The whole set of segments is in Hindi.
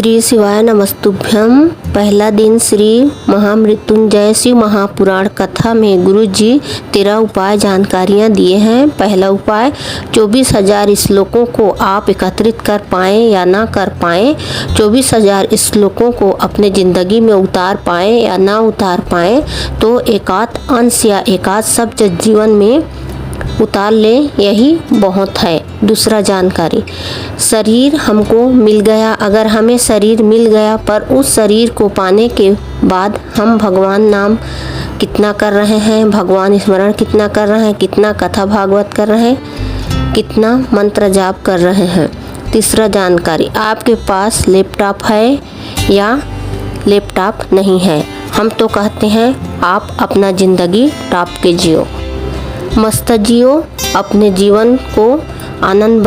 श्री शिवाय नमस्तुभ्यम। पहला दिन श्री महामृत्युंजय शिव महापुराण कथा में गुरु जी 13 उपाय जानकारियाँ दिए हैं। पहला उपाय 24,000 श्लोकों को आप एकत्रित कर पाएँ या ना कर पाएँ, 24,000 श्लोकों को अपने ज़िंदगी में उतार पाएँ या ना उतार पाएँ तो एकाध अंश या एकाध शब्द जीवन में उतार ले, यही बहुत है। दूसरा जानकारी, शरीर हमको मिल गया, अगर हमें शरीर मिल गया पर उस शरीर को पाने के बाद हम भगवान नाम कितना कर रहे हैं, भगवान स्मरण कितना कर रहे हैं, कितना कथा भागवत कर रहे हैं, कितना मंत्र जाप कर रहे हैं। तीसरा जानकारी, आपके पास लैपटॉप है या लैपटॉप नहीं है। हम तो कहते हैं आप अपना ज़िंदगी टॉप के जियो, मस्त जियो, अपने जीवन को आनंद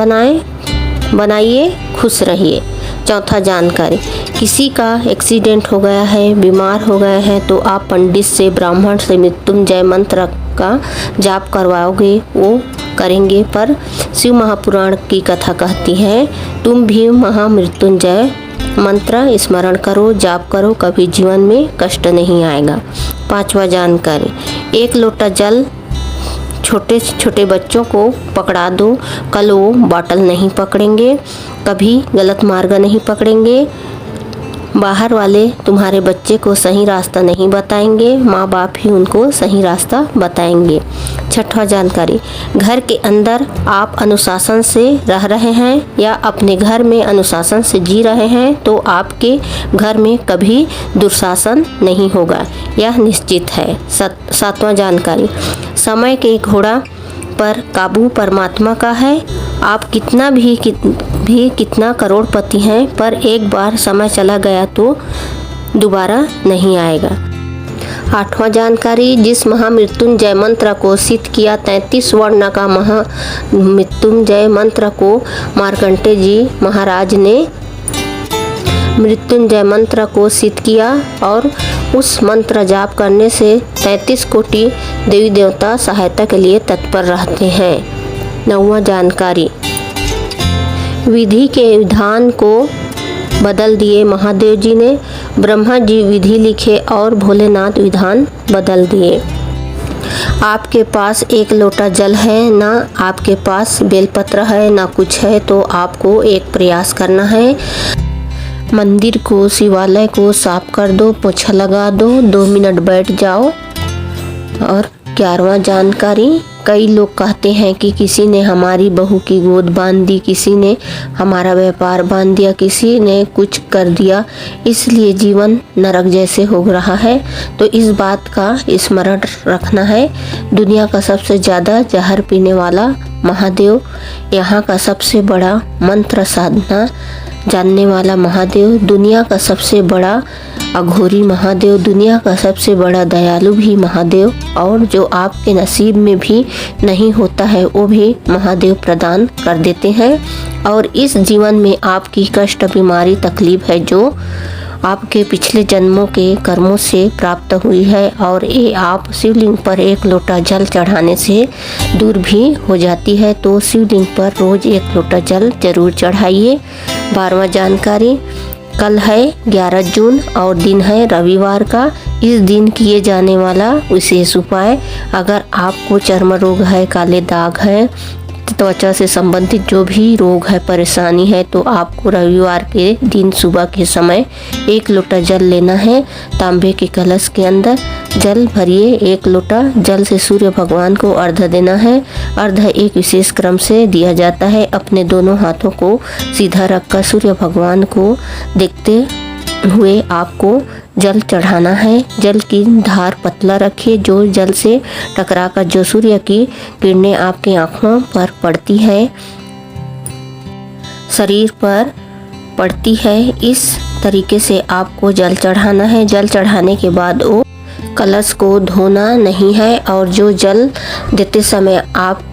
बनाइए, खुश रहिए। चौथा जानकारी, किसी का एक्सीडेंट हो गया है, बीमार हो गए हैं तो आप पंडित से, ब्राह्मण से मृत्युंजय मंत्र का जाप करवाओगे, वो करेंगे। पर शिव महापुराण की कथा कहती है तुम भी महामृत्युंजय मंत्र स्मरण करो, जाप करो, कभी जीवन में कष्ट नहीं आएगा। पांचवा जानकारी, एक लोटा जल छोटे छोटे बच्चों को पकड़ा दो, कल वो बॉटल नहीं पकड़ेंगे, कभी गलत मार्ग नहीं पकड़ेंगे, बाहर वाले तुम्हारे बच्चे को सही रास्ता नहीं बताएंगे, माँ बाप ही उनको सही रास्ता बताएंगे। छठवां जानकारी, घर के अंदर आप अनुशासन से रह रहे हैं या अपने घर में अनुशासन से जी रहे हैं तो आपके घर में कभी दुर्शासन नहीं होगा, यह निश्चित है। सातवां जानकारी, समय के घोड़ा पर काबू परमात्मा का है। आप कितना भी कितना करोड़पति हैं पर एक बार समय चला गया तो दोबारा नहीं आएगा। आठवां जानकारी, जिस महामृत्युंजय मंत्र को सिद्ध किया, 33 वर्ण का महामृत्युंजय मंत्र को मार्कंडेय जी महाराज ने मृत्युंजय मंत्र को सिद्ध किया और उस मंत्र जाप करने से 33 कोटि देवी देवता सहायता के लिए तत्पर रहते हैं। नौवां जानकारी, विधि के विधान को बदल दिए महादेव जी ने, ब्रह्मा जी विधि लिखे और भोलेनाथ विधान बदल दिए। आपके पास एक लोटा जल है, ना आपके पास बेलपत्र है, ना कुछ है तो आपको एक प्रयास करना है। मंदिर को, शिवालय को साफ कर दो, पोछा लगा दो, 2 मिनट बैठ जाओ। और 11वां जानकारी, कई लोग कहते हैं कि किसी ने हमारी बहू की गोद बांध दी, किसी ने हमारा व्यापार बांध दिया, किसी ने कुछ कर दिया, इसलिए जीवन नरक जैसे हो रहा है। तो इस बात का स्मरण रखना है। दुनिया का सबसे ज़्यादा जहर पीने वाला महादेव, यहाँ का सबसे बड़ा मंत्र साधना जानने वाला महादेव, दुनिया का सबसे बड़ा अघोरी महादेव, दुनिया का सबसे बड़ा दयालु भी महादेव, और जो आपके नसीब में भी नहीं होता है वो भी महादेव प्रदान कर देते हैं। और इस जीवन में आपकी कष्ट, बीमारी, तकलीफ है जो आपके पिछले जन्मों के कर्मों से प्राप्त हुई है और ये आप शिवलिंग पर एक लोटा जल चढ़ाने से दूर भी हो जाती है। तो शिवलिंग पर रोज़ एक लोटा जल जरूर चढ़ाइए। 12वां जानकारी, कल है 11 जून और दिन है रविवार का। इस दिन किए जाने वाला विशेष उपाय, अगर आपको चर्म रोग है, काले दाग है, त्वचा से संबंधित जो भी रोग है, परेशानी है, तो आपको रविवार के दिन सुबह के समय एक लोटा जल लेना है। तांबे के कलश के अंदर जल भरिए, एक लोटा जल से सूर्य भगवान को अर्घ्य देना है। अर्घ्य एक विशेष क्रम से दिया जाता है। अपने दोनों हाथों को सीधा रखकर सूर्य भगवान को देखते हुए आपको जल चढ़ाना है। जल की धार पतला रखिए, जो जल से टकराकर जो सूर्य की किरणें आपकी आँखों पर पड़ती है, शरीर पर पड़ती है, इस तरीके से आपको जल चढ़ाना है। जल चढ़ाने के बाद वो कलश को धोना नहीं है और जो जल देते समय आपको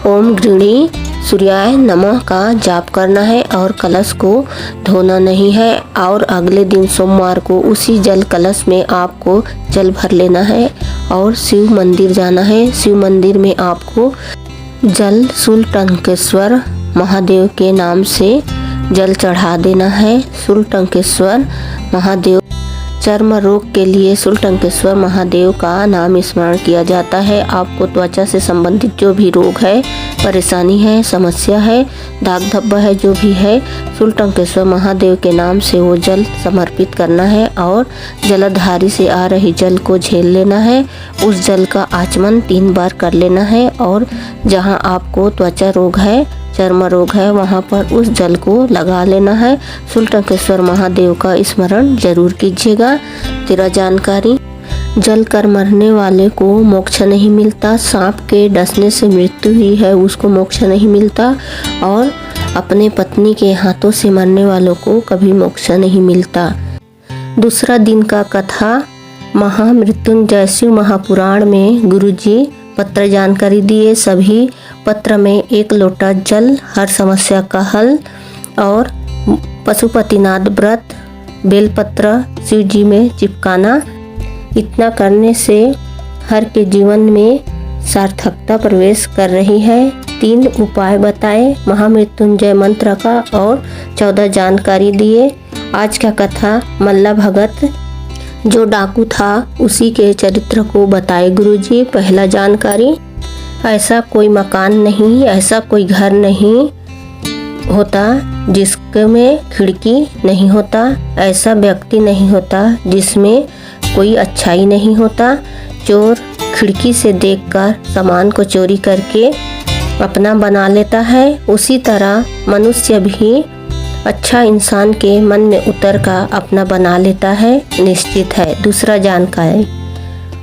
ओम गृणी सूर्याय नमः का जाप करना है और कलश को धोना नहीं है। और अगले दिन सोमवार को उसी जल कलश में आपको जल भर लेना है और शिव मंदिर जाना है। शिव मंदिर में आपको जल शूलटंकेश्वर महादेव के नाम से जल चढ़ा देना है। शूलटंकेश्वर महादेव चर्म रोग के लिए शूलटंकेश्वर महादेव का नाम स्मरण किया जाता है। आपको त्वचा से संबंधित जो भी रोग है, परेशानी है, समस्या है, दाग धब्बा है, जो भी है, शूलटंकेश्वर महादेव के नाम से वो जल समर्पित करना है और जलधारी से आ रही जल को झेल लेना है। उस जल का आचमन 3 बार कर लेना है और जहाँ आपको त्वचा रोग है, चर्म रोग है, वहाँ पर उस जल को लगा लेना है। शूलटंकेश्वर महादेव का स्मरण जरूर कीजिएगा। 13 जानकारी, जल कर मरने वाले को मोक्ष नहीं मिलता। सांप के डसने से मृत्यु हुई है, उसको मोक्ष नहीं मिलता। और अपने पत्नी के हाथों से मरने वालों को कभी मोक्ष नहीं मिलता। दूसरा दिन का कथा, महामृत्युंजय शिव महापुराण में गुरुजी पत्र जानकारी दिए। सभी पत्र में 1 लोटा जल, हर समस्या का हल और पशुपतिनाथ व्रत, बेलपत्र शिव जी में चिपकाना। इतना करने से हर के जीवन में सार्थकता प्रवेश कर रही है। 3 उपाय बताए महामृत्युंजय मंत्र का और 14 जानकारी दिए। आज का कथा, मल्ला भगत जो डाकू था उसी के चरित्र को बताए गुरुजी। पहला जानकारी, ऐसा कोई मकान नहीं, ऐसा कोई घर नहीं होता जिसमें खिड़की नहीं होता, ऐसा व्यक्ति नहीं होता जिसमें कोई अच्छाई नहीं होता। चोर खिड़की से देखकर सामान को चोरी करके अपना बना लेता है, उसी तरह मनुष्य भी अच्छा इंसान के मन में उतर कर अपना बना लेता है, निश्चित है। दूसरा जानकारी,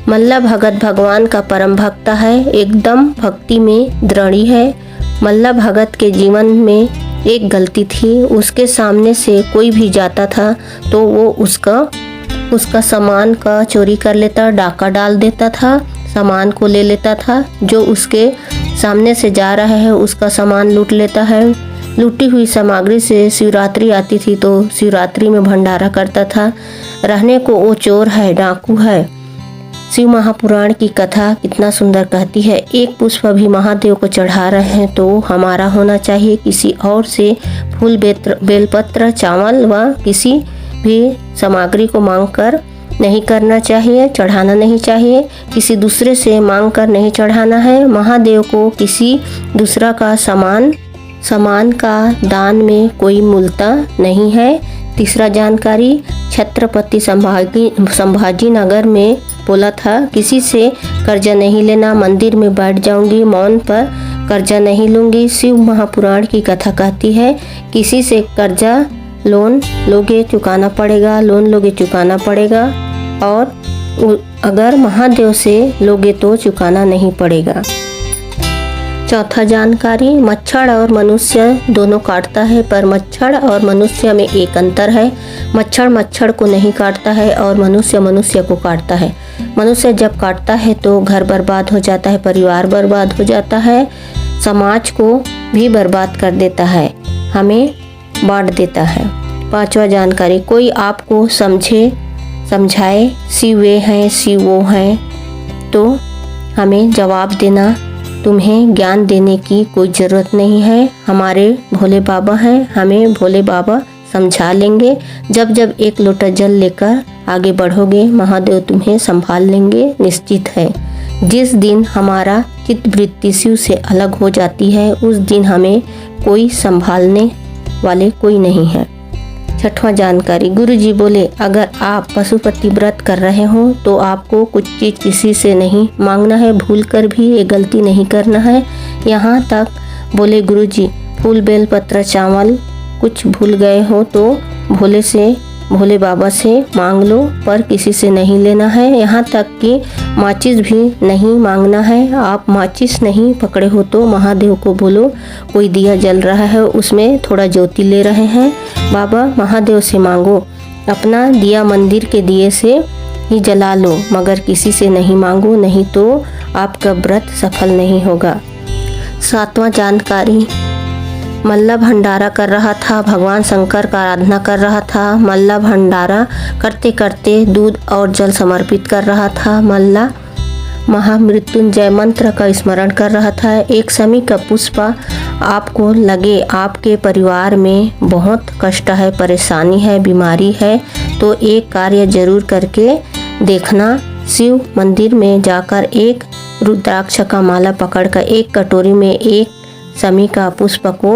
मल्ला भगत भगवान का परम भक्त है, एकदम भक्ति में दृढ़ी है। मल्ला भगत के जीवन में एक गलती थी, उसके सामने से कोई भी जाता था तो वो उसका सामान का चोरी कर लेता, डाका डाल देता था, सामान को ले लेता था। जो उसके सामने से जा रहा है उसका सामान लूट लेता है। लूटी हुई सामग्री से शिवरात्रि आती थी तो शिवरात्रि में भंडारा करता था। रहने को वो चोर है, डाकू है। शिव महापुराण की कथा कितना सुंदर कहती है, एक पुष्प भी महादेव को चढ़ा रहे हैं तो हमारा होना चाहिए। किसी और से फूल, बेलपत्र, चावल व किसी भी सामग्री को मांगकर नहीं करना चाहिए, चढ़ाना नहीं चाहिए। किसी दूसरे से मांगकर नहीं चढ़ाना है। महादेव को किसी दूसरा का सामान का दान में कोई मूलता नहीं है। तीसरा जानकारी, छत्रपति संभाजी नगर में बोला था, किसी से कर्जा नहीं लेना, मंदिर में बैठ जाऊंगी, मौन पर कर्जा नहीं लूंगी। शिव महापुराण की कथा कहती है, किसी से कर्जा लोन लोगे चुकाना पड़ेगा और अगर महादेव से लोगे तो चुकाना नहीं पड़ेगा। चौथा जानकारी, मच्छर और मनुष्य दोनों काटता है पर मच्छर और मनुष्य में एक अंतर है। मच्छर को नहीं काटता है और मनुष्य को काटता है। मनुष्य जब काटता है तो घर बर्बाद हो जाता है, परिवार बर्बाद हो जाता है, समाज को भी बर्बाद कर देता है, हमें बांट देता है। 5वां जानकारी, कोई आपको समझाए शिव वे हैं, शिव वो हैं, तो हमें जवाब देना, तुम्हें ज्ञान देने की कोई ज़रूरत नहीं है। हमारे भोले बाबा हैं, हमें भोले बाबा समझा लेंगे। जब 1 लोटा जल लेकर आगे बढ़ोगे, महादेव तुम्हें संभाल लेंगे, निश्चित है। जिस दिन हमारा चित्तवृत्ति शिव से अलग हो जाती है, उस दिन हमें कोई संभालने वाले कोई नहीं है। 6वां जानकारी, गुरुजी बोले, अगर आप पशुपति व्रत कर रहे हो तो आपको कुछ चीज़ किसी से नहीं मांगना है, भूल कर भी ये गलती नहीं करना है। यहाँ तक बोले गुरुजी, फूल, बेल पत्र, चावल कुछ भूल गए हो तो भोले बाबा से मांग लो, पर किसी से नहीं लेना है। यहाँ तक कि माचिस भी नहीं मांगना है। आप माचिस नहीं पकड़े हो तो महादेव को बोलो, कोई दिया जल रहा है उसमें थोड़ा ज्योति ले रहे हैं, बाबा महादेव से मांगो, अपना दिया मंदिर के दिए से ही जला लो, मगर किसी से नहीं मांगो, नहीं तो आपका व्रत सफल नहीं होगा। 7वां जानकारी, मल्ला भंडारा कर रहा था, भगवान शंकर का आराधना कर रहा था। मल्ला भंडारा करते करते दूध और जल समर्पित कर रहा था। महामृत्युंजय मंत्र का स्मरण कर रहा था। एक समी का पुष्प आपको लगे आपके परिवार में बहुत कष्ट है, परेशानी है, बीमारी है, तो एक कार्य जरूर करके देखना। शिव मंदिर में जाकर एक रुद्राक्ष का माला पकड़कर एक कटोरी में एक समी का पुष्प को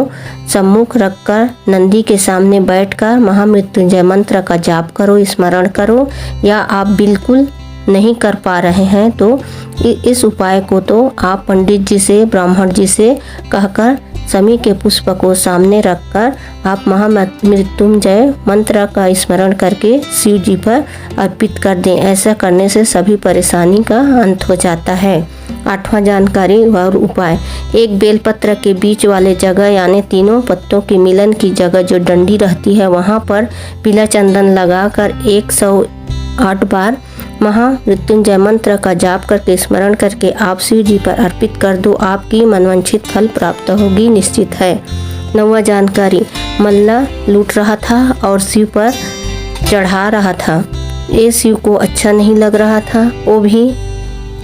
सम्मुख रखकर नंदी के सामने बैठकर महामृत्युंजय मंत्र का जाप करो, स्मरण करो। या आप बिल्कुल नहीं कर पा रहे हैं तो इस उपाय को तो आप पंडित जी से, ब्राह्मण जी से कहकर समी के पुष्प को सामने रखकर आप महामृत्युंजय मंत्र का स्मरण करके शिव जी पर अर्पित कर दें। ऐसा करने से सभी परेशानी का अंत हो जाता है। 8वां जानकारी और उपाय। एक बेलपत्र के बीच वाले जगह यानी तीनों पत्तों के मिलन की जगह जो डंडी रहती है वहाँ पर पीला चंदन लगाकर 108 बार महामृत्युंजय मंत्र का जाप करके स्मरण करके आप शिव जी पर अर्पित कर दो। आपकी मनवांछित फल प्राप्त होगी, निश्चित है। 9वां जानकारी। मल्ला लूट रहा था और शिव पर चढ़ा रहा था। ये शिव को अच्छा नहीं लग रहा था। वो भी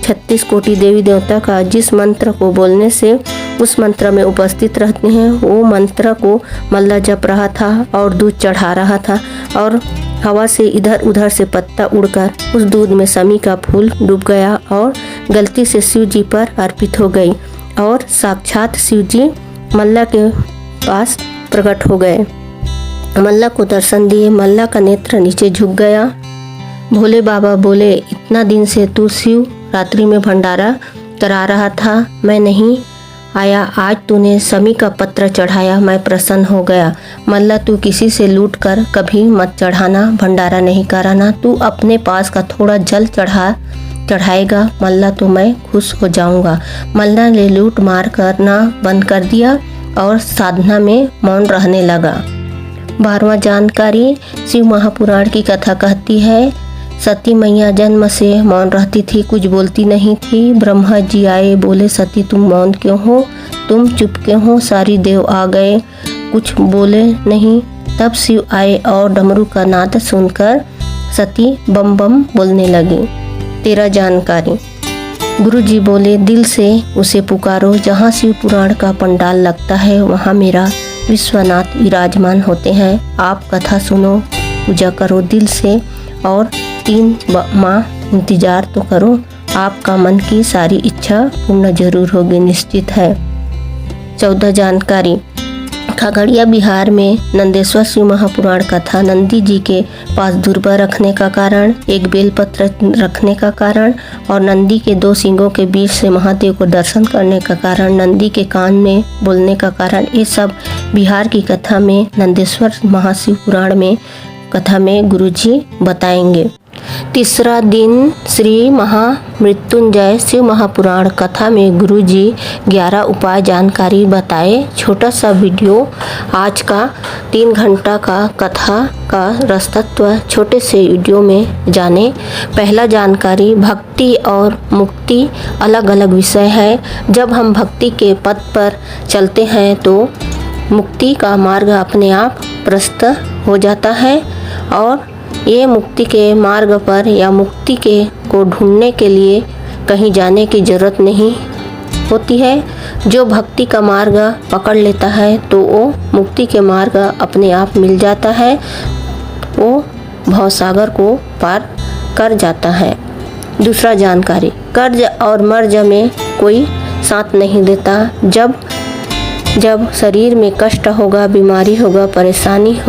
36 कोटि देवी देवता का जिस मंत्र को बोलने से उस मंत्र में उपस्थित रहते हैं वो मंत्र को मल्ला जप रहा था और दूध चढ़ा रहा था और हवा से इधर उधर से पत्ता उड़कर उस दूध में समी का फूल डूब गया और गलती से शिव जी पर अर्पित हो गई और साक्षात शिव जी मल्ला के पास प्रकट हो गए। मल्ला को दर्शन दिए। मल्ला का नेत्र नीचे झुक गया। भोले बाबा बोले, इतना दिन से तू शिव रात्रि में भंडारा करा रहा था, मैं नहीं आया, आज तूने समी का पत्र चढ़ाया, मैं प्रसन्न हो गया। मल्ला तू किसी से लूट कर कभी मत चढ़ाना, भंडारा नहीं कराना, तू अपने पास का थोड़ा जल चढ़ाएगा मल्ला तो मैं खुश हो जाऊंगा। मल्ला ने लूट मार करना बंद कर दिया और साधना में मौन रहने लगा। 12वां जानकारी। शिव महापुराण की कथा कहती है सती मैया जन्म से मौन रहती थी, कुछ बोलती नहीं थी। ब्रह्मा जी आए, बोले सती तुम मौन क्यों हो, तुम चुप क्यों हो। सारी देव आ गए, कुछ बोले नहीं। तब शिव आए और डमरू का नाद सुनकर सती बम बम बोलने लगी। 13 जानकारी। गुरु जी बोले, दिल से उसे पुकारो, जहाँ शिव पुराण का पंडाल लगता है वहाँ मेरा विश्वनाथ विराजमान होते हैं। आप कथा सुनो, पूजा करो दिल से और 3 माह इंतजार तो करो, आपका मन की सारी इच्छा पूर्ण जरूर होगी, निश्चित है। 14 जानकारी। खगड़िया बिहार में नंदेश्वर शिव महापुराण कथा। नंदी जी के पास दुर्बा रखने का कारण, एक बेलपत्र रखने का कारण और नंदी के 2 सींगों के बीच से महादेव को दर्शन करने का कारण, नंदी के कान में बोलने का कारण, ये सब बिहार की कथा में नंदेश्वर महाशिव पुराण में कथा में गुरुजी बताएंगे। तीसरा दिन श्री महामृत्युंजय शिव महापुराण कथा में गुरुजी 11 उपाय जानकारी बताए। छोटा सा वीडियो आज का 3 घंटा का कथा का रसतत्व छोटे से वीडियो में जाने। पहला जानकारी, भक्ति और मुक्ति अलग अलग विषय है। जब हम भक्ति के पथ पर चलते हैं तो मुक्ति का मार्ग अपने आप प्रशस्त हो जाता है और ये मुक्ति के मार्ग पर या मुक्ति के को ढूंढने के लिए कहीं जाने की ज़रूरत नहीं होती है। जो भक्ति का मार्ग पकड़ लेता है तो वो मुक्ति के मार्ग अपने आप मिल जाता है, वो भवसागर को पार कर जाता है। दूसरा जानकारी, कर्ज और मर्ज में कोई साथ नहीं देता। जब शरीर में कष्ट होगा, बीमारी होगा, परेशानी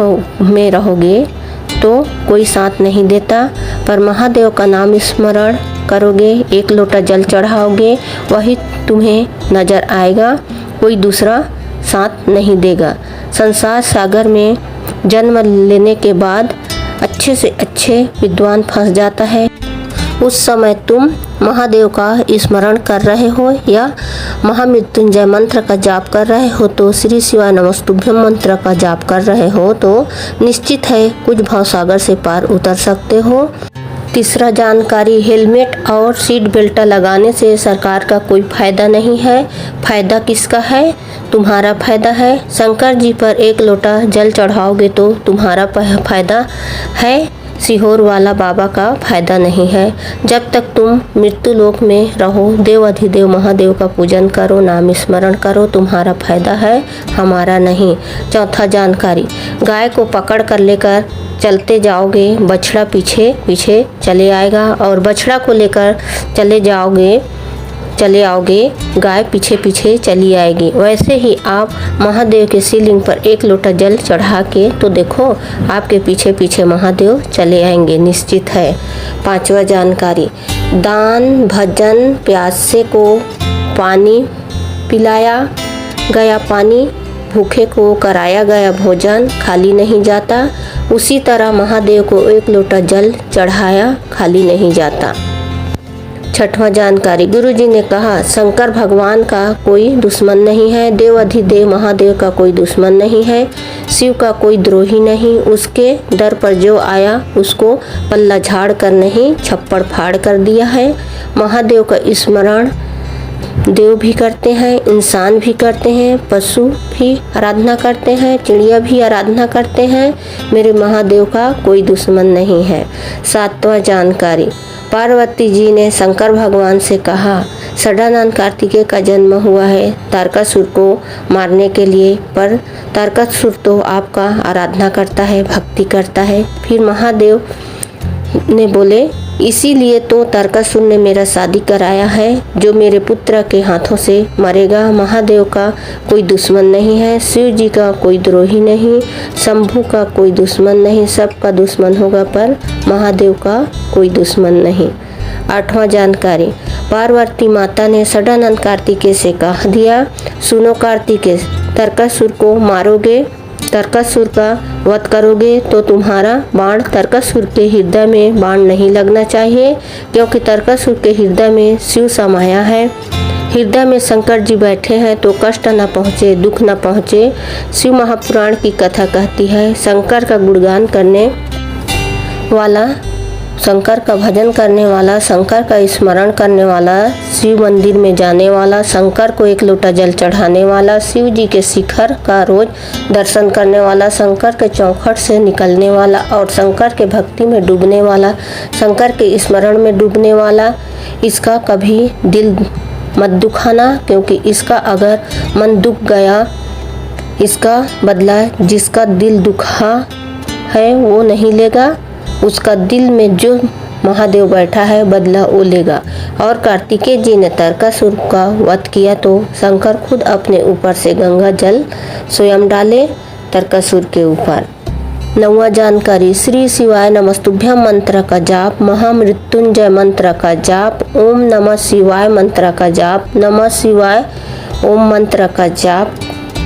में रहोगे तो कोई साथ नहीं देता, पर महादेव का नाम स्मरण करोगे, 1 लोटा जल चढ़ाओगे, वही तुम्हें नज़र आएगा, कोई दूसरा साथ नहीं देगा। संसार सागर में जन्म लेने के बाद अच्छे से अच्छे विद्वान फंस जाता है। उस समय तुम महादेव का स्मरण कर रहे हो या महामृत्युंजय मंत्र का जाप कर रहे हो तो श्री शिवाय नमस्तुभ्यम मंत्र का जाप कर रहे हो तो निश्चित है कुछ भवसागर से पार उतर सकते हो। तीसरा जानकारी, हेलमेट और सीट बेल्ट लगाने से सरकार का कोई फायदा नहीं है। फायदा किसका है? तुम्हारा फायदा है। शंकर जी पर 1 लोटा जल चढ़ाओगे तो तुम्हारा फायदा है। सिहोर वाला बाबा का फायदा नहीं है। जब तक तुम मृत्यु लोक में रहो, देव अधिदेव महादेव का पूजन करो, नाम स्मरण करो, तुम्हारा फायदा है, हमारा नहीं। चौथा जानकारी, गाय को पकड़ कर लेकर चलते जाओगे, बछड़ा पीछे पीछे चले आएगा, और बछड़ा को लेकर चले आओगे, गाय पीछे पीछे चली आएगी। वैसे ही आप महादेव के शिवलिंग पर एक लोटा जल चढ़ा के तो देखो, आपके पीछे पीछे महादेव चले आएंगे, निश्चित है। पांचवा जानकारी, दान भजन, प्यासे को पानी पिलाया गया पानी, भूखे को कराया गया भोजन खाली नहीं जाता। उसी तरह महादेव को एक लोटा जल चढ़ाया खाली नहीं जाता। छठवां जानकारी, गुरुजी ने कहा शंकर भगवान का कोई दुश्मन नहीं है, देव अधिदेव महादेव का कोई दुश्मन नहीं है, शिव का कोई द्रोही नहीं। उसके दर पर जो आया उसको पल्ला झाड़ कर नहीं, छप्पड़ फाड़ कर दिया है। महादेव का स्मरण देव भी करते हैं, इंसान भी करते हैं, पशु भी आराधना करते हैं, चिड़िया भी आराधना करते हैं। मेरे महादेव का कोई दुश्मन नहीं है। सातवां जानकारी, पार्वती जी ने शंकर भगवान से कहा षडानन कार्तिकेय का जन्म हुआ है तारकासुर को मारने के लिए, पर तारकासुर तो आपका आराधना करता है, भक्ति करता है। फिर महादेव ने बोले इसीलिए तो तारकासुर ने मेरा शादी कराया है, जो मेरे पुत्र के हाथों से मरेगा। महादेव का कोई दुश्मन नहीं है, शिव जी का कोई द्रोही नहीं, शंभू का कोई दुश्मन नहीं, सबका दुश्मन होगा पर महादेव का कोई दुश्मन नहीं। आठवां जानकारी, पार्वती माता ने षडानन कार्तिकेय से कह दिया सुनो कार्तिकेय, तारकासुर को मारोगे, तारकासुर का वध करोगे तो तुम्हारा बाण तारकासुर के हृदय में बाण नहीं लगना चाहिए, क्योंकि तारकासुर के हृदय में शिव समाया है। हृदय में शंकर जी बैठे हैं तो कष्ट न पहुँचे, दुख न पहुँचे। शिव महापुराण की कथा कहती है शंकर का गुणगान करने वाला, शंकर का भजन करने वाला, शंकर का स्मरण करने वाला, शिव मंदिर में जाने वाला, शंकर को एक लोटा जल चढ़ाने वाला, शिव जी के शिखर का रोज दर्शन करने वाला, शंकर के चौखट से निकलने वाला और शंकर के भक्ति में डूबने वाला, शंकर के स्मरण में डूबने वाला, इसका कभी दिल मत दुखाना, क्योंकि इसका अगर मन दुख गया, इसका बदला जिसका दिल दुखा है वो नहीं लेगा, उसका दिल में जो महादेव बैठा है बदला वो लेगा। और कार्तिकेय जी ने तारकासुर का वध किया तो शंकर खुद अपने ऊपर से गंगा जल स्वयं डाले तारकासुर के ऊपर। नौवां जानकारी, श्री शिवाय नमस्तुभ्यम मंत्र का जाप, महामृत्युंजय मंत्र का जाप, ओम नमः शिवाय मंत्र का जाप, नमः शिवाय ओम मंत्र का जाप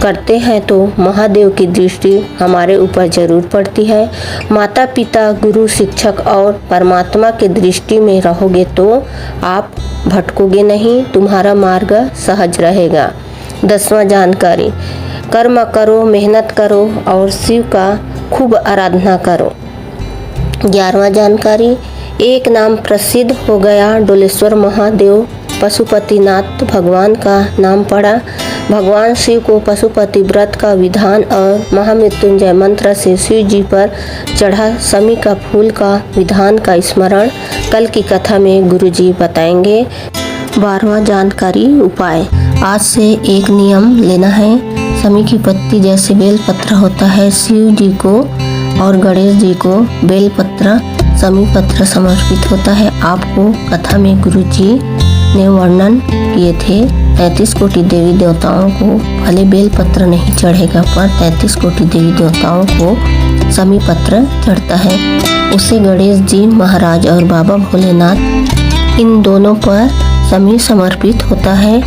करते हैं तो महादेव की दृष्टि हमारे ऊपर जरूर पड़ती है। माता पिता, गुरु, शिक्षक और परमात्मा की दृष्टि में रहोगे तो आप भटकोगे नहीं, तुम्हारा मार्ग सहज रहेगा। 10वां जानकारी, कर्म करो, मेहनत करो और शिव का खूब आराधना करो। 11वां जानकारी, एक नाम प्रसिद्ध हो गया डोलेश्वर महादेव, पशुपतिनाथ भगवान का नाम पड़ा। भगवान शिव को पशुपति व्रत का विधान और महामृत्युंजय मंत्र से शिव जी पर चढ़ा समी का फूल का विधान का स्मरण कल की कथा में गुरुजी बताएंगे। 12वां जानकारी, उपाय, आज से एक नियम लेना है। समी की पत्ती जैसे बेल पत्र होता है, शिव जी को और गणेश जी को बेल पत्र समी पत्र समर्पित होता है। आपको कथा में गुरुजी ने वर्णन किए थे 33 कोटि देवी देवताओं को भले बेल पत्र नहीं चढ़ेगा, पर 33 कोटि देवी देवताओं को समी पत्र चढ़ता है। उसे गणेश जी महाराज और बाबा भोलेनाथ इन दोनों पर समी समर्पित होता है।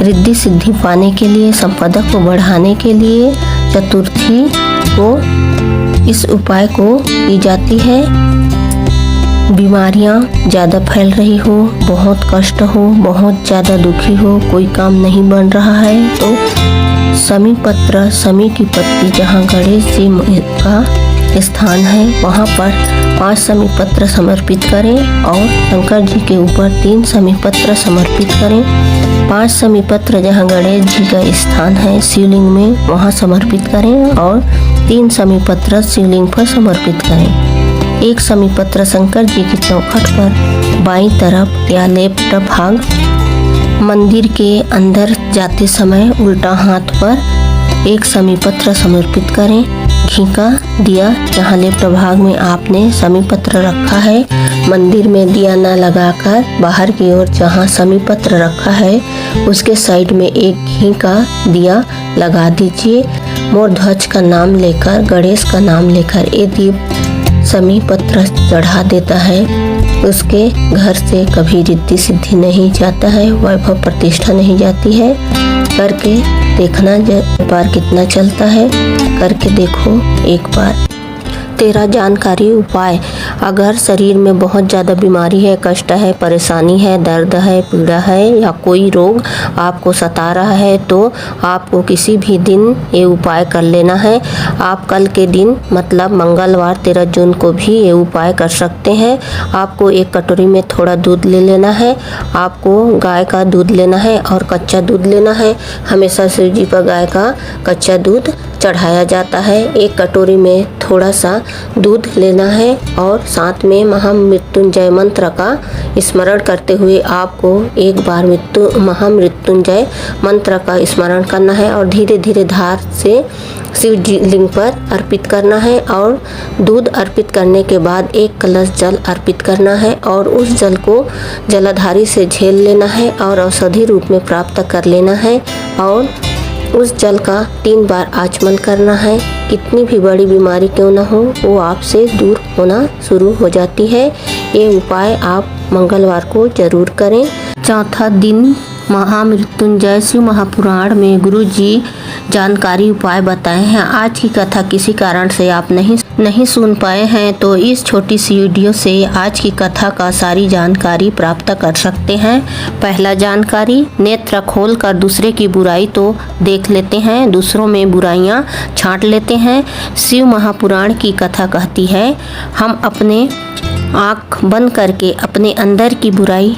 रिद्धि सिद्धि पाने के लिए, संपदा को बढ़ाने के लिए चतुर्थी को इस उपाय को की जाती है। बीमारियां ज़्यादा फैल रही हो, बहुत कष्ट हो, बहुत ज़्यादा दुखी हो, कोई काम नहीं बन रहा है तो समी पत्र, समी की पत्ती जहाँ गणेश जी का स्थान है वहाँ पर 5 समी पत्र समर्पित करें और शंकर जी के ऊपर 3 समी पत्र समर्पित करें। 5 समी पत्र जहाँ गणेश जी का स्थान है शिवलिंग में वहाँ समर्पित करें और 3 समी पत्र शिवलिंग पर समर्पित करें। एक समीपत्र शंकर जी की चौखट पर बाईं तरफ या लेफ्ट भाग मंदिर के अंदर जाते समय उल्टा हाथ पर एक समीपत्र समर्पित करें। घी का दिया जहाँ लेफ्ट भाग में आपने समीपत्र रखा है, मंदिर में दिया न लगाकर बाहर की ओर जहाँ समीपत्र रखा है उसके साइड में एक घी का दिया लगा दीजिए। मोर ध्वज का नाम लेकर, गणेश का नाम लेकर ये दीप समीपत्र चढ़ा देता है। उसके घर से कभी रिद्धि सिद्धि नहीं जाता है, वैभव प्रतिष्ठा नहीं जाती है। करके देखना व्यापार कितना चलता है, करके देखो एक बार। 13 जानकारी उपाय। अगर शरीर में बहुत ज़्यादा बीमारी है, कष्ट है, परेशानी है, दर्द है, पीड़ा है या कोई रोग आपको सता रहा है तो आपको किसी भी दिन ये उपाय कर लेना है। आप कल के दिन मतलब मंगलवार 13 जून को भी ये उपाय कर सकते हैं। आपको एक कटोरी में थोड़ा दूध ले लेना है, आपको गाय का दूध लेना है और कच्चा दूध लेना है। हमेशा शिव जी पर गाय का कच्चा दूध चढ़ाया जाता है। एक कटोरी में थोड़ा सा दूध लेना है और साथ में महामृत्युंजय मंत्र का स्मरण करते हुए आपको एक बार महामृत्युंजय मंत्र का स्मरण करना है और धीरे धीरे धार से शिव जी लिंग पर अर्पित करना है। और दूध अर्पित करने के बाद एक कलश जल अर्पित करना है और उस जल को जलाधारी से झेल लेना है और औषधि रूप में प्राप्त कर लेना है और उस जल का 3 बार आचमन करना है। कितनी भी बड़ी बीमारी क्यों ना हो वो आपसे दूर होना शुरू हो जाती है। ये उपाय आप मंगलवार को जरूर करें। चौथा दिन महामृत्युंजय शिव महापुराण में गुरु जी जानकारी उपाय बताए हैं। आज की कथा किसी कारण से आप नहीं सुन पाए हैं तो इस छोटी सी वीडियो से आज की कथा का सारी जानकारी प्राप्त कर सकते हैं। पहला जानकारी, नेत्र खोल कर दूसरे की बुराई तो देख लेते हैं, दूसरों में बुराइयां छांट लेते हैं। शिव महापुराण की कथा कहती है हम अपने आँख बंद करके अपने अंदर की बुराई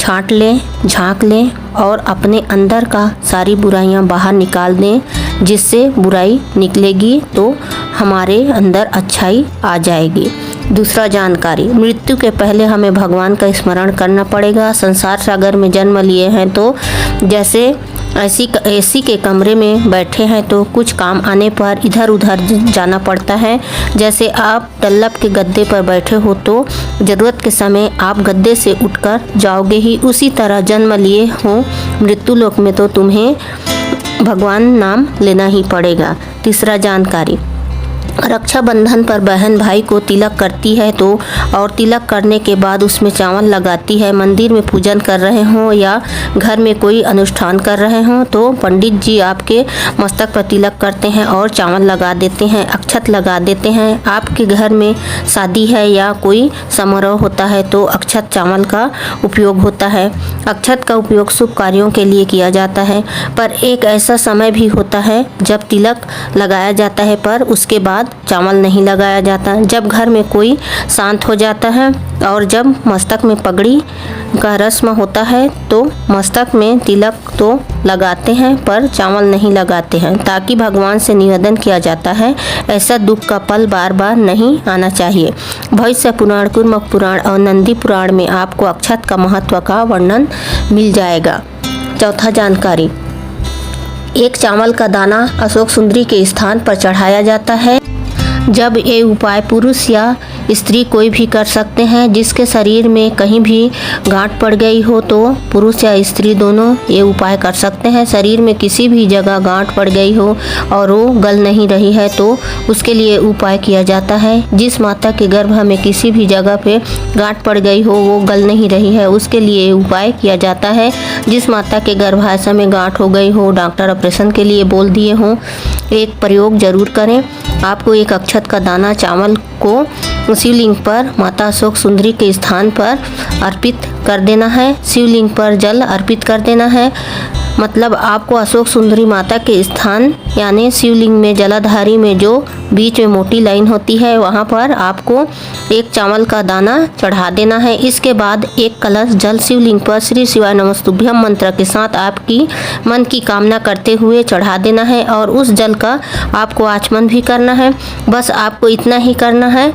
छांट लें, झांक लें और अपने अंदर का सारी बुराइयां बाहर निकाल दें। जिससे बुराई निकलेगी तो हमारे अंदर अच्छाई आ जाएगी। दूसरा जानकारी, मृत्यु के पहले हमें भगवान का स्मरण करना पड़ेगा। संसार सागर में जन्म लिए हैं तो जैसे एसी के कमरे में बैठे हैं तो कुछ काम आने पर इधर उधर जाना पड़ता है। जैसे आप डल्लब के गद्दे पर बैठे हो तो ज़रूरत के समय आप गद्दे से उठकर जाओगे ही, उसी तरह जन्म लिए हो मृत्यु लोक में तो तुम्हें भगवान नाम लेना ही पड़ेगा। तीसरा जानकारी, रक्षाबंधन पर बहन भाई को तिलक करती है तो और तिलक करने के बाद उसमें चावल लगाती है। मंदिर में पूजन कर रहे हों या घर में कोई अनुष्ठान कर रहे हों तो पंडित जी आपके मस्तक पर तिलक करते हैं और चावल लगा देते हैं, अक्षत लगा देते हैं। आपके घर में शादी है या कोई समारोह होता है तो अक्षत चावल का उपयोग होता है। अक्षत का उपयोग शुभ कार्यों के लिए किया जाता है, पर एक ऐसा समय भी होता है जब तिलक लगाया जाता है पर उसके बाद चावल नहीं लगाया जाता। जब घर में कोई शांत हो जाता है और जब मस्तक में पगड़ी का रस्म होता है तो मस्तक में तिलक तो लगाते हैं पर चावल नहीं लगाते हैं, ताकि भगवान से निवेदन किया जाता है ऐसा दुख का पल बार बार नहीं आना चाहिए। भविष्य पुराण, कुर्मक पुराण और नंदी पुराण में आपको अक्षत का महत्व का वर्णन मिल जाएगा। चौथा जानकारी, एक चावल का दाना अशोक सुंदरी के स्थान पर चढ़ाया जाता है। जब ये उपाय पुरुष या स्त्री कोई भी कर सकते हैं। जिसके शरीर में कहीं भी गांठ पड़ गई हो तो पुरुष या स्त्री दोनों ये उपाय कर सकते हैं। शरीर में किसी भी जगह गांठ पड़ गई हो और वो गल नहीं रही है तो उसके लिए उपाय किया जाता है। जिस माता के गर्भ में किसी भी जगह पे गांठ पड़ गई हो वो गल नहीं रही है उसके लिए उपाय किया जाता है। जिस माता के गर्भाशय में गांठ हो गई हो, डॉक्टर ऑपरेशन के लिए बोल दिए हों, एक प्रयोग जरूर करें। आपको एक अक्षत का दाना चावल को शिवलिंग पर माता अशोक सुंदरी के स्थान पर अर्पित कर देना है। शिवलिंग पर जल अर्पित कर देना है, मतलब आपको अशोक सुंदरी माता के स्थान यानी शिवलिंग में जलाधारी में जो बीच में मोटी लाइन होती है वहाँ पर आपको एक चावल का दाना चढ़ा देना है। इसके बाद एक कलश जल शिवलिंग पर श्री शिवाय नमस्तुभ्यम मंत्र के साथ आपकी मन की कामना करते हुए चढ़ा देना है और उस जल का आपको आचमन भी करना है। बस आपको इतना ही करना है।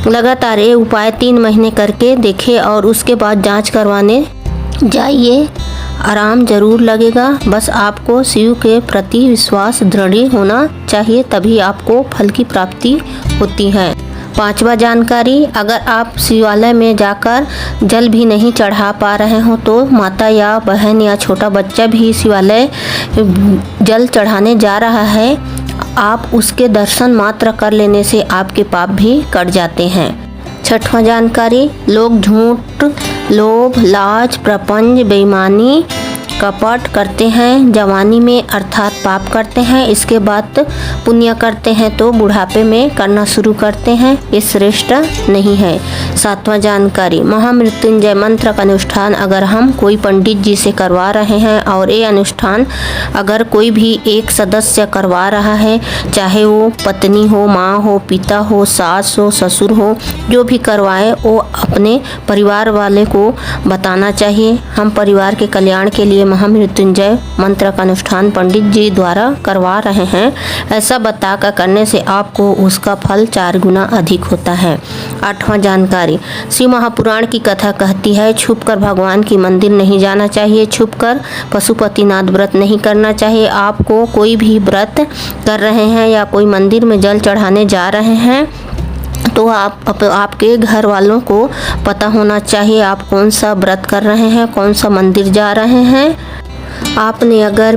लगातार ये उपाय 3 महीने करके देखें और उसके बाद जांच करवाने जाइए। आराम जरूर लगेगा, बस आपको शिव के प्रति विश्वास दृढ़ होना चाहिए, तभी आपको फल की प्राप्ति होती है। 5वां जानकारी, अगर आप शिवालय में जाकर जल भी नहीं चढ़ा पा रहे हो तो माता या बहन या छोटा बच्चा भी शिवालय जल चढ़ाने जा रहा है, आप उसके दर्शन मात्र कर लेने से आपके पाप भी कट जाते हैं। 6वां जानकारी, लोग झूठ, लोभ, लाज, प्रपंच, बेईमानी, कपट करते हैं जवानी में अर्थात पाप करते हैं, इसके बाद पुण्य करते हैं तो बुढ़ापे में करना शुरू करते हैं, ये श्रेष्ठ नहीं है। 7वां जानकारी, महामृत्युंजय मंत्र का अनुष्ठान अगर हम कोई पंडित जी से करवा रहे हैं और ये अनुष्ठान अगर कोई भी एक सदस्य करवा रहा है, चाहे वो पत्नी हो, माँ हो, पिता हो, सास हो, ससुर हो, जो भी करवाए वो अपने परिवार वाले को बताना चाहिए। हम परिवार के कल्याण के लिए महामृत्युंजय मंत्र का अनुष्ठान पंडित जी द्वारा करवा रहे हैं, ऐसा बताकर करने से आपको उसका फल 4 गुना अधिक होता है। 8वां जानकारी, शिव महापुराण की कथा कहती है छुपकर भगवान की मंदिर नहीं जाना चाहिए, छुपकर पशुपतिनाथ व्रत नहीं करना चाहिए। आपको कोई भी व्रत कर रहे हैं या कोई मंदिर में जल चढ़ाने जा रहे हैं तो आपके घर वालों को पता होना चाहिए आप कौन सा व्रत कर रहे हैं, कौन सा मंदिर जा रहे हैं। आपने अगर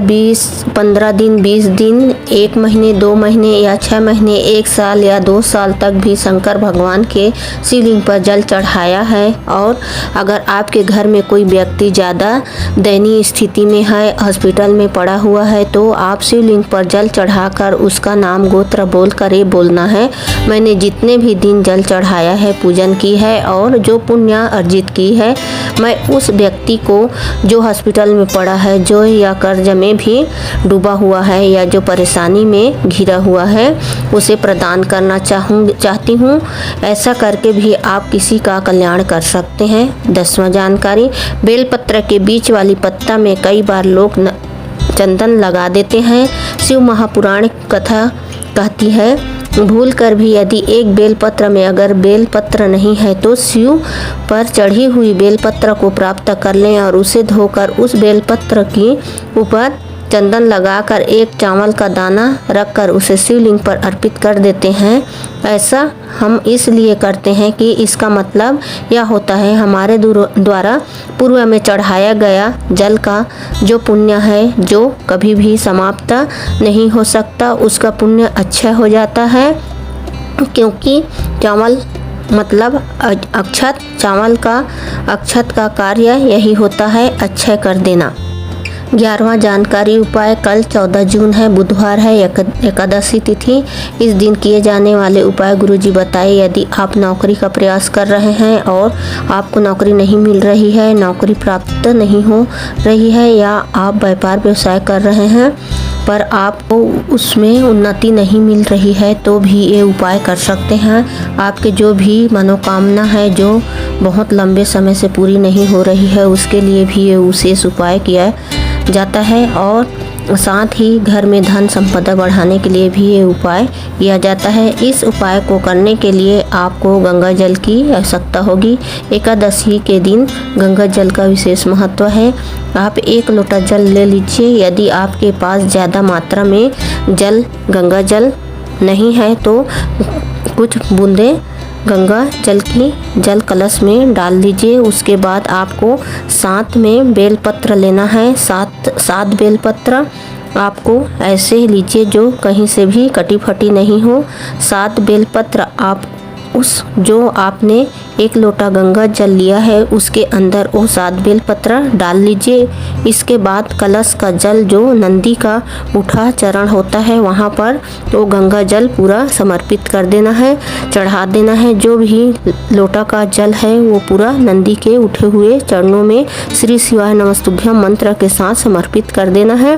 15 दिन, 20 दिन, 1 महीने, 2 महीने या 6 महीने, 1 साल या 2 साल तक भी शंकर भगवान के शिवलिंग पर जल चढ़ाया है और अगर आपके घर में कोई व्यक्ति ज़्यादा दयनीय स्थिति में है, हॉस्पिटल में पड़ा हुआ है, तो आप शिवलिंग पर जल चढ़ाकर उसका नाम गोत्र बोल कर ये बोलना है, मैंने जितने भी दिन जल चढ़ाया है, पूजन की है और जो पुण्य अर्जित की है, मैं उस व्यक्ति को जो हॉस्पिटल में पड़ा है, जो या कर्ज में भी डूबा हुआ है या जो परेशानी में घिरा हुआ है, उसे प्रदान करना चाहती हूँ। ऐसा करके भी आप किसी का कल्याण कर सकते हैं। 10वां जानकारी, बेलपत्र के बीच वाली पत्ता में कई बार लोग चंदन लगा देते हैं। शिव महापुराण कथा कहती है भूल कर भी यदि एक बेलपत्र में अगर बेलपत्र नहीं है तो शिव पर चढ़ी हुई बेलपत्र को प्राप्त कर लें और उसे धोकर उस बेलपत्र की ऊपर चंदन लगाकर एक चावल का दाना रखकर उसे शिवलिंग पर अर्पित कर देते हैं। ऐसा हम इसलिए करते हैं कि इसका मतलब यह होता है हमारे द्वारा पूर्व में चढ़ाया गया जल का जो पुण्य है, जो कभी भी समाप्त नहीं हो सकता, उसका पुण्य अच्छा हो जाता है, क्योंकि चावल मतलब अक्षत, चावल का अक्षत का कार्य यही होता है, अक्षय कर देना। 11वां जानकारी उपाय, कल 14 जून है, बुधवार है, एकादशी तिथि। इस दिन किए जाने वाले उपाय गुरुजी बताए। यदि आप नौकरी का प्रयास कर रहे हैं और आपको नौकरी नहीं मिल रही है, नौकरी प्राप्त नहीं हो रही है या आप व्यापार व्यवसाय कर रहे हैं पर आपको उसमें उन्नति नहीं मिल रही है, तो भी ये उपाय कर सकते हैं। आपके जो भी मनोकामना है जो बहुत लंबे समय से पूरी नहीं हो रही है, उसके लिए भी ये विशेष उपाय किया जाता है और साथ ही घर में धन संपदा बढ़ाने के लिए भी ये उपाय किया जाता है। इस उपाय को करने के लिए आपको गंगा जल की आवश्यकता होगी। एकादशी के दिन गंगा जल का विशेष महत्व है। आप 1 लोटा जल ले लीजिए। यदि आपके पास ज़्यादा मात्रा में गंगा जल नहीं है तो कुछ बूंदे गंगा जल की जल कलश में डाल लीजिए। उसके बाद आपको 7 में बेलपत्र लेना है। 7 बेलपत्र आपको ऐसे ही लीजिए जो कहीं से भी कटी फटी नहीं हो। 7 बेलपत्र आप उस जो आपने 1 लोटा गंगा जल लिया है उसके अंदर वो 7 बेलपत्र डाल लीजिए। इसके बाद कलश का जल जो नंदी का उठा चरण होता है वहाँ पर तो गंगा जल पूरा समर्पित कर देना है, चढ़ा देना है। जो भी लोटा का जल है वो पूरा नंदी के उठे हुए चरणों में श्री शिवाय नमस्तुभ्यम मंत्र के साथ समर्पित कर देना है।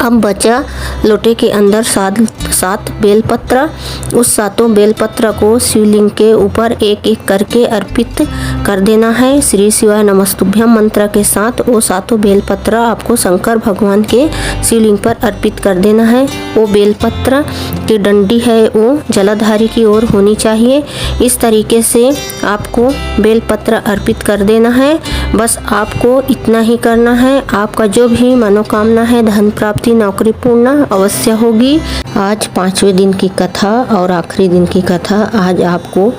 अब बचा लोटे के अंदर सात बेलपत्र। उस सातों बेलपत्र को शिवलिंग के ऊपर एक एक करके अर्पित कर देना है। श्री शिवाय नमस्तुभ्यम मंत्र के साथ वो सातों बेलपत्र आपको शंकर भगवान के शिवलिंग पर अर्पित कर देना है। वो बेलपत्र की डंडी है वो जलाधारी की ओर होनी चाहिए। इस तरीके से आपको बेलपत्र अर्पित कर देना है। बस आपको इतना ही करना है। आपका जो भी मनोकामना है, धन प्राप्ति, नौकरी पूर्ण अवश्य होगी। आज 5वें दिन की कथा और आखिरी दिन की कथा। आज आपको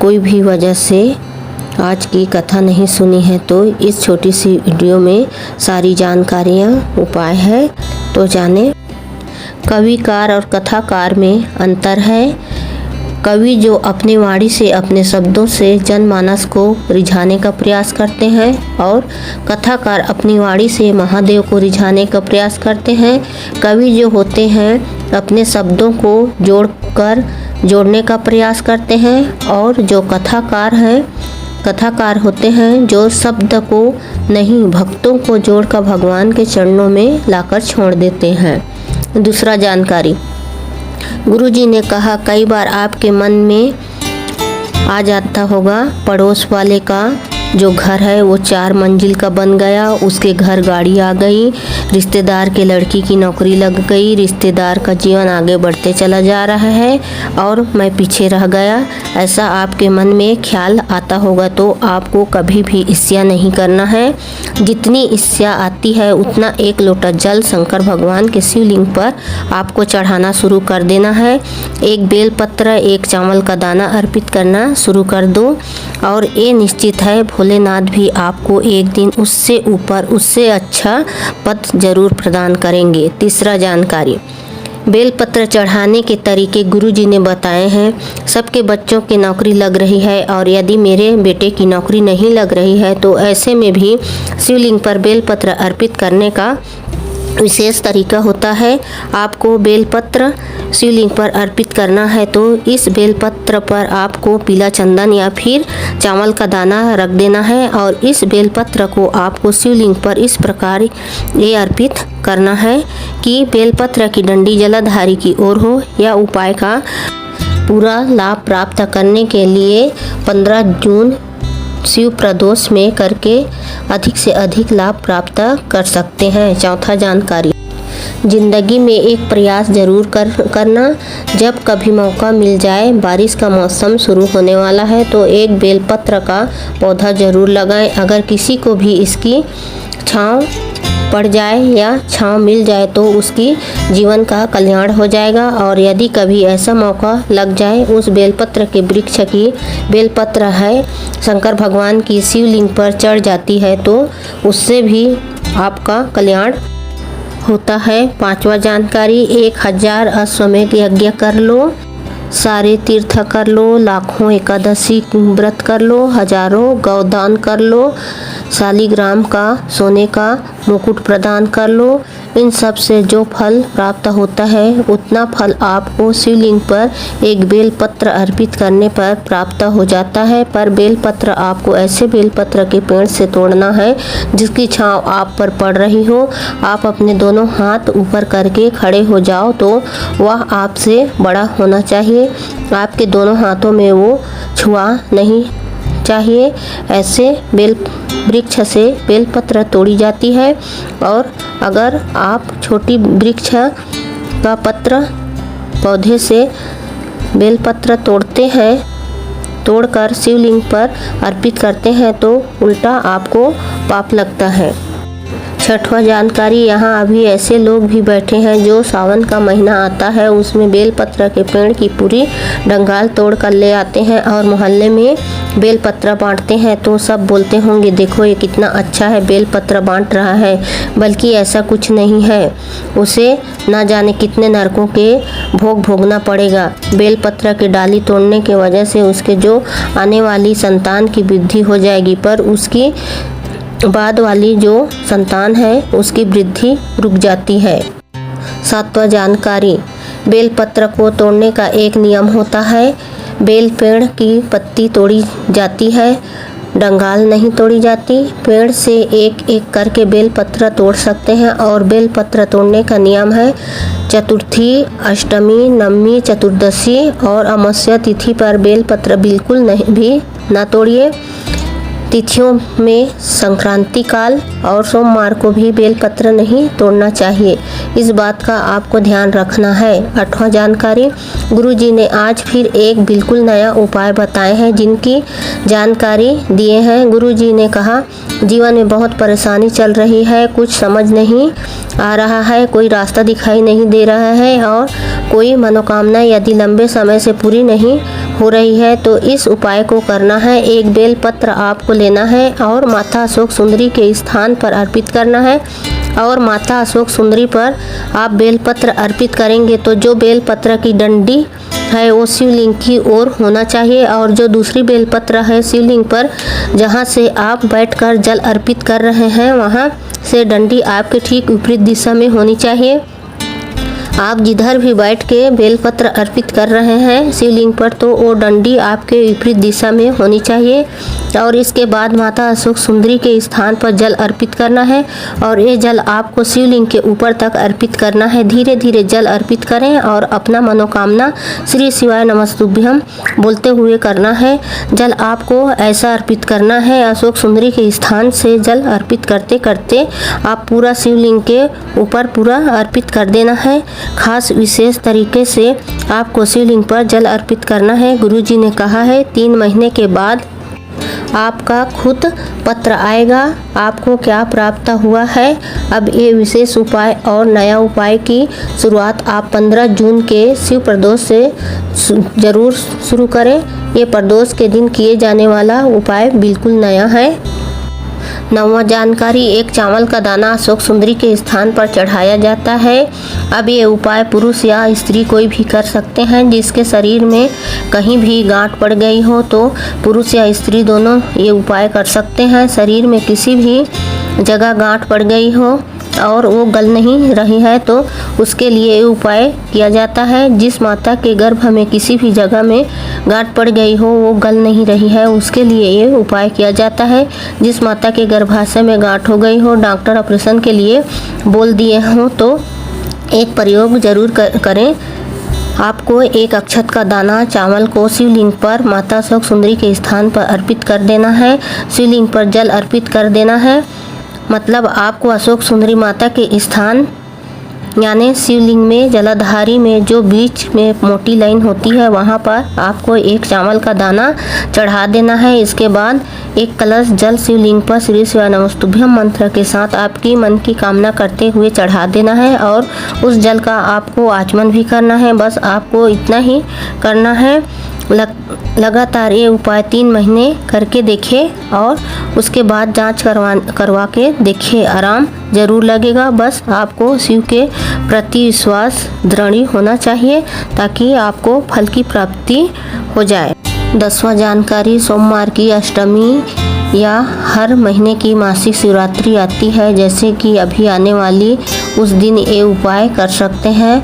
कोई भी वजह से आज की कथा नहीं सुनी है तो इस छोटी सी वीडियो में सारी जानकारियाँ उपाय है तो जाने। कविकार और कथाकार में अंतर है। कवि जो अपनी वाणी से, अपने शब्दों से जनमानस को रिझाने का प्रयास करते हैं और कथाकार अपनी वाणी से महादेव को रिझाने का प्रयास करते हैं। कवि जो होते हैं अपने शब्दों को जोड़ने का प्रयास करते हैं और जो कथाकार होते हैं जो शब्द को नहीं, भक्तों को जोड़कर भगवान के चरणों में लाकर छोड़ देते हैं। दूसरा जानकारी, गुरुजी ने कहा कई बार आपके मन में आ जाता होगा पड़ोस वाले का जो घर है वो 4 मंजिल का बन गया, उसके घर गाड़ी आ गई, रिश्तेदार के लड़की की नौकरी लग गई, रिश्तेदार का जीवन आगे बढ़ते चला जा रहा है और मैं पीछे रह गया। ऐसा आपके मन में ख्याल आता होगा तो आपको कभी भी ईर्ष्या नहीं करना है। जितनी ईर्ष्या आती है उतना 1 लोटा जल शंकर भगवान के शिवलिंग पर आपको चढ़ाना शुरू कर देना है। 1 बेलपत्र, 1 चावल का दाना अर्पित करना शुरू कर दो और ये निश्चित है भोलेनाथ भी आपको एक दिन उससे ऊपर, उससे अच्छा पद जरूर प्रदान करेंगे। तीसरा जानकारी, बेलपत्र चढ़ाने के तरीके गुरुजी ने बताए हैं। सबके बच्चों की नौकरी लग रही है और यदि मेरे बेटे की नौकरी नहीं लग रही है तो ऐसे में भी शिवलिंग पर बेलपत्र अर्पित करने का विशेष तरीका होता है। आपको बेलपत्र शिवलिंग पर अर्पित करना है तो इस बेलपत्र पर आपको पीला चंदन या फिर चावल का दाना रख देना है और इस बेलपत्र को आपको शिवलिंग पर इस प्रकार ये अर्पित करना है कि बेलपत्र की डंडी जलाधारी की ओर हो। यह उपाय का पूरा लाभ प्राप्त करने के लिए 15 जून शिव प्रदोष में करके अधिक से अधिक लाभ प्राप्त कर सकते हैं। चौथा जानकारी, जिंदगी में एक प्रयास जरूर करना। जब कभी मौका मिल जाए, बारिश का मौसम शुरू होने वाला है तो 1 बेलपत्र का पौधा जरूर लगाएं। अगर किसी को भी इसकी छांव पड़ जाए या छांव मिल जाए तो उसकी जीवन का कल्याण हो जाएगा। और यदि कभी ऐसा मौका लग जाए, उस बेलपत्र के वृक्ष की बेलपत्र है शंकर भगवान की शिवलिंग पर चढ़ जाती है तो उससे भी आपका कल्याण होता है। 5वां जानकारी, 1000 अश्वमेध यज्ञ कर लो, सारे तीर्थ कर लो, लाखों एकादशी व्रत कर लो, हजारों गौदान कर लो, शालिग्राम का सोने का मुकुट प्रदान कर लो। इन सब से जो फल प्राप्त होता है उतना फल आपको शिवलिंग पर 1 बेलपत्र अर्पित करने पर प्राप्त हो जाता है। पर बेलपत्र आपको ऐसे बेलपत्र के पेड़ से तोड़ना है जिसकी छांव आप पर पड़ रही हो। आप अपने दोनों हाथ ऊपर करके खड़े हो जाओ तो वह आपसे बड़ा होना चाहिए। आपके दोनों हाथों में वो छुआ नहीं चाहिए। ऐसे वृक्ष से बेलपत्र तोड़ी जाती है और अगर आप छोटी वृक्ष का पौधे से बेलपत्र तोड़कर शिवलिंग पर अर्पित करते हैं तो उल्टा आपको पाप लगता है। 6वां जानकारी, यहाँ अभी ऐसे लोग भी बैठे हैं जो सावन का महीना आता है उसमें बेलपत्र के पेड़ की पूरी डंगाल तोड़ कर ले आते हैं और मोहल्ले में बेलपत्र बांटते हैं तो सब बोलते होंगे देखो ये कितना अच्छा है, बेलपत्र बांट रहा है। बल्कि ऐसा कुछ नहीं है, उसे ना जाने कितने नरकों के भोग भोगना पड़ेगा। बेलपत्र की डाली तोड़ने की वजह से उसके जो आने वाली संतान की वृद्धि हो जाएगी पर उसकी बाद वाली जो संतान है उसकी वृद्धि रुक जाती है। 7वां जानकारी, बेलपत्र को तोड़ने का एक नियम होता है। बेल पेड़ की पत्ती तोड़ी जाती है डंगाल नहीं तोड़ी जाती। पेड़ से एक एक करके बेलपत्र तोड़ सकते हैं और बेलपत्र तोड़ने का नियम है चतुर्थी, अष्टमी, नवमी, चतुर्दशी और अमावस्या तिथि पर बेलपत्र बिल्कुल नहीं भी ना तोड़िए। तिथियों में संक्रांति काल और सोमवार को भी बेलपत्र नहीं तोड़ना चाहिए। इस बात का आपको ध्यान रखना है। 8वां जानकारी, गुरुजी ने आज फिर एक बिल्कुल नया उपाय बताए हैं जिनकी जानकारी दिए हैं। गुरुजी ने कहा, जीवन में बहुत परेशानी चल रही है, कुछ समझ नहीं आ रहा है, कोई रास्ता दिखाई नहीं दे रहा है और कोई मनोकामना यदि लंबे समय से पूरी नहीं हो रही है तो इस उपाय को करना है। एक बेलपत्र आपको लेना है और माता अशोक सुंदरी के स्थान पर अर्पित करना है और माता अशोक सुंदरी पर आप बेलपत्र अर्पित करेंगे तो जो बेलपत्र की डंडी है वो शिवलिंग की ओर होना चाहिए और जो दूसरी बेलपत्र है शिवलिंग पर जहाँ से आप बैठकर जल अर्पित कर रहे हैं वहाँ से डंडी आपके ठीक विपरीत दिशा में होनी चाहिए। आप जिधर भी बैठ के बेलपत्र अर्पित कर रहे हैं शिवलिंग पर तो वो डंडी आपके विपरीत दिशा में होनी चाहिए और इसके बाद माता अशोक सुंदरी के स्थान पर जल अर्पित करना है और ये जल आपको शिवलिंग के ऊपर तक अर्पित करना है। धीरे धीरे जल अर्पित करें और अपना मनोकामना श्री शिवाय नमस्तुभ्यम बोलते हुए करना है। जल आपको ऐसा अर्पित करना है, अशोक सुंदरी के स्थान से जल अर्पित करते करते आप पूरा शिवलिंग के ऊपर पूरा अर्पित कर देना है। खास विशेष तरीके से आपको शिवलिंग पर जल अर्पित करना है। गुरुजी ने कहा है 3 महीने के बाद आपका खुद पत्र आएगा आपको क्या प्राप्त हुआ है। अब ये विशेष उपाय और नया उपाय की शुरुआत आप 15 जून के शिव प्रदोष से ज़रूर शुरू करें। ये प्रदोष के दिन किए जाने वाला उपाय बिल्कुल नया है। 9वां जानकारी, एक चावल का दाना अशोक सुंदरी के स्थान पर चढ़ाया जाता है। अब ये उपाय पुरुष या स्त्री कोई भी कर सकते हैं जिसके शरीर में कहीं भी गांठ पड़ गई हो तो पुरुष या स्त्री दोनों ये उपाय कर सकते हैं। शरीर में किसी भी जगह गांठ पड़ गई हो और वो गल नहीं रही है तो उसके लिए ये उपाय किया जाता है। जिस माता के गर्भ में किसी भी जगह में गांठ पड़ गई हो वो गल नहीं रही है उसके लिए ये उपाय किया जाता है। जिस माता के गर्भाशय में गांठ हो गई हो, डॉक्टर ऑपरेशन के लिए बोल दिए हों तो एक प्रयोग ज़रूर करें। आपको एक अक्षत का दाना चावल को शिवलिंग पर माता अशोक सुंदरी के स्थान पर अर्पित कर देना है। शिवलिंग पर जल अर्पित कर देना है, मतलब आपको अशोक सुंदरी माता के स्थान यानी शिवलिंग में जलाधारी में जो बीच में मोटी लाइन होती है वहाँ पर आपको एक चावल का दाना चढ़ा देना है। इसके बाद एक कलश जल शिवलिंग पर श्री शिवाय नमस्तुभ्यम मंत्र के साथ आपकी मन की कामना करते हुए चढ़ा देना है और उस जल का आपको आचमन भी करना है। बस आपको इतना ही करना है। लगातार ये उपाय 3 महीने करके देखें और उसके बाद जांच करवा के देखें, आराम ज़रूर लगेगा। बस आपको शिव के प्रति विश्वास दृढ़ होना चाहिए ताकि आपको फल की प्राप्ति हो जाए। 10वां जानकारी, सोमवार की अष्टमी या हर महीने की मासिक शिवरात्रि आती है जैसे कि अभी आने वाली, उस दिन ये उपाय कर सकते हैं।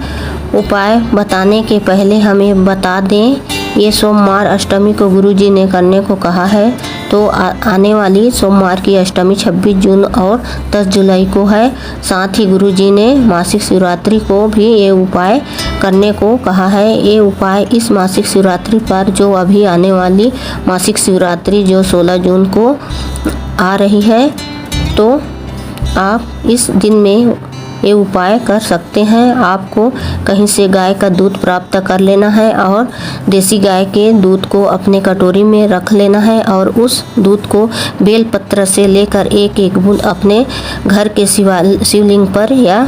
उपाय बताने के पहले हमें बता दें ये सोमवार अष्टमी को गुरुजी ने करने को कहा है तो आने वाली सोमवार की अष्टमी 26 जून और 10 जुलाई को है। साथ ही गुरुजी ने मासिक शिवरात्रि को भी ये उपाय करने को कहा है। ये उपाय इस मासिक शिवरात्रि पर जो अभी आने वाली मासिक शिवरात्रि जो 16 जून को आ रही है तो आप इस दिन में ये उपाय कर सकते हैं। आपको कहीं से गाय का दूध प्राप्त कर लेना है और देसी गाय के दूध को अपने कटोरी में रख लेना है और उस दूध को बेलपत्र से लेकर एक एक बूंद अपने घर के शिवलिंग पर, या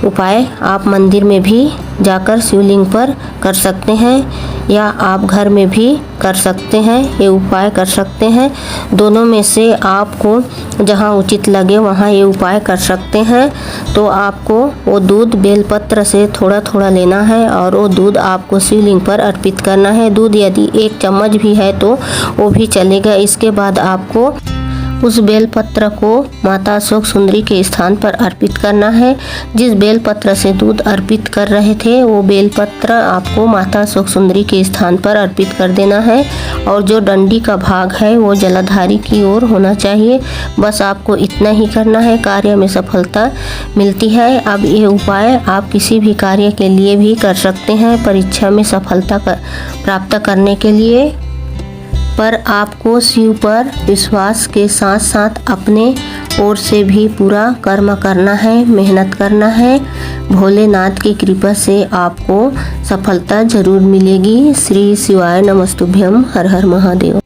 उपाय आप मंदिर में भी जाकर शिवलिंग पर कर सकते हैं या आप घर में भी कर सकते हैं, ये उपाय कर सकते हैं। दोनों में से आपको जहाँ उचित लगे वहाँ ये उपाय कर सकते हैं। तो आपको वो दूध बेलपत्र से थोड़ा थोड़ा लेना है और वो दूध आपको शिवलिंग पर अर्पित करना है। दूध यदि 1 चम्मच भी है तो वो भी चलेगा। इसके बाद आपको उस बेलपत्र को माता अशोक सुंदरी के स्थान पर अर्पित करना है। जिस बेलपत्र से दूध अर्पित कर रहे थे वो बेलपत्र आपको माता अशोक सुंदरी के स्थान पर अर्पित कर देना है और जो डंडी का भाग है वो जलाधारी की ओर होना चाहिए। बस आपको इतना ही करना है, कार्य में सफलता मिलती है। अब ये उपाय आप किसी भी कार्य के लिए भी कर सकते हैं, परीक्षा में सफलता प्राप्त करने के लिए। पर आपको शिव पर विश्वास के साथ साथ अपने ओर से भी पूरा कर्म करना है, मेहनत करना है। भोलेनाथ की कृपा से आपको सफलता जरूर मिलेगी। श्री शिवाय नमस्तुभ्यम। हर हर महादेव।